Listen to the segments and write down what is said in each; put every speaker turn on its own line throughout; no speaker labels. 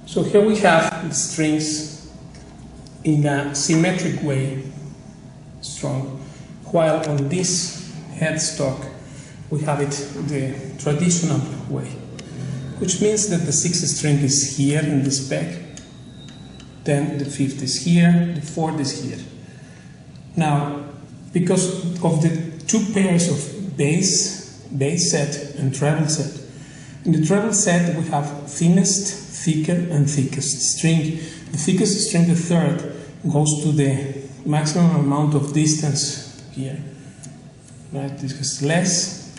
So here we have the strings in a symmetric way, strong, while on this headstock we have it the traditional way, which means that the sixth string is here in this peg, then the fifth is here, the fourth is here. Now, because of the two pairs of bass set and treble set, in the treble set we have thinnest, thicker and thickest string. The thickest string, the third, goes to the maximum amount of distance here. Right? This is less,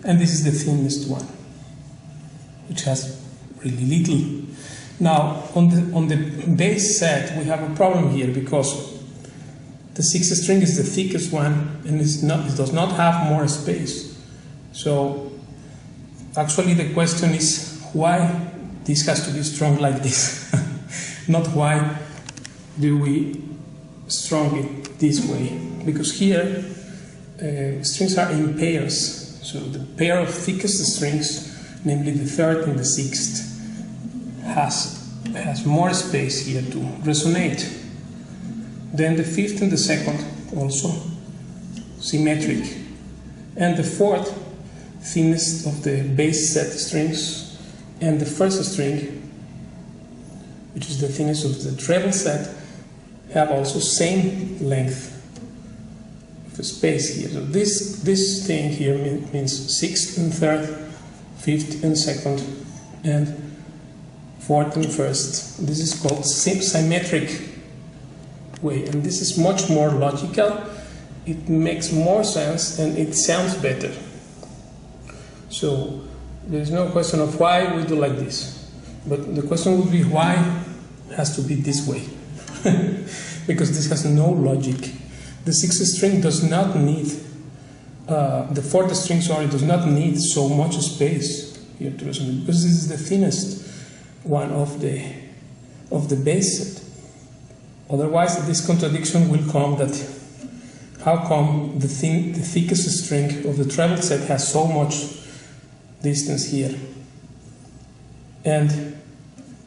and this is the thinnest one, which has really little. Now, on the bass set, we have a problem here because the sixth string is the thickest one, and it does not have more space. So, actually, the question is why this has to be strung like this, not why do we strung it this way, because here strings are in pairs, so the pair of thickest strings, namely the third and the sixth, has more space here to resonate. Then the fifth and the second also symmetric, and the fourth, thinnest of the bass set strings, and the first string, which is the thinnest of the treble set, have also same length of space here. So this thing here means sixth and third, fifth and second, and fourth and first. This is called symmetric way, and this is much more logical. It makes more sense and it sounds better. So there's no question of why we do like this, but the question would be why it has to be this way, because this has no logic. The sixth string does not need, the fourth string, sorry, does not need so much space here to resonate, because this is the thinnest one of the bass set. Otherwise, this contradiction will come that how come the thickest string of the treble set has so much distance here, and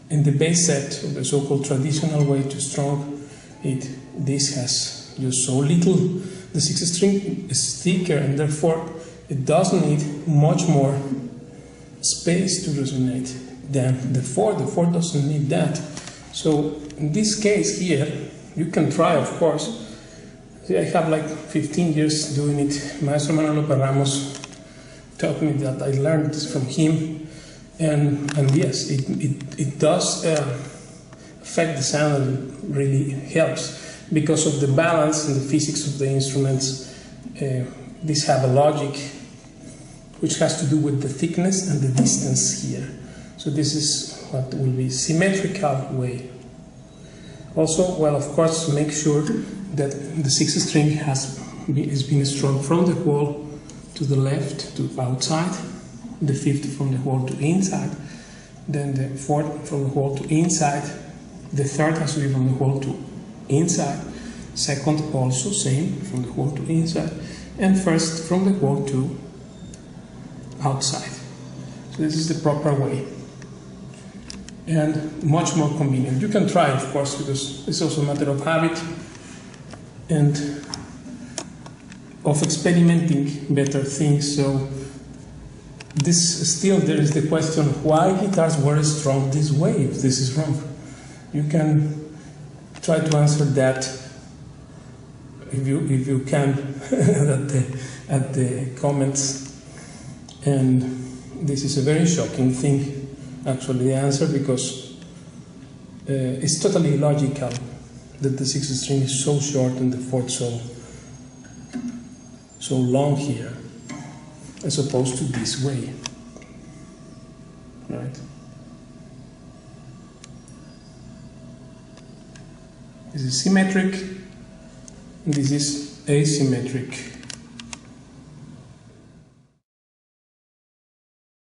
in the bass set, of the so-called traditional way to strum it, this has just so little. The sixth string is thicker, and therefore it does need much more space to resonate than the fourth. The fourth doesn't need that. So in this case here, you can try, of course. See, I have like 15 years doing it. Maestro Manolo Perramos taught me that. I learned this from him, and yes, it does affect the sound, and it really helps because of the balance and the physics of the instruments. These have a logic which has to do with the thickness and the distance here. So this is what will be symmetrical way. Also, well, of course, make sure that the sixth string is being strung from the wall to the left to outside, the fifth from the wall to inside, then the fourth from the wall to inside, the third has to be from the wall to inside, second also same from the wall to inside, and first from the wall to outside. So this is the proper way, and much more convenient. You can try, of course, because it's also a matter of habit and of experimenting better things. So this still, there is the question why guitars were strung this way if this is wrong. You can try to answer that if you can at the comments. And this is a very shocking thing, actually, the answer, because it's totally illogical that the sixth string is so short and the fourth so long here, as opposed to this way, right? This is symmetric, and this is asymmetric.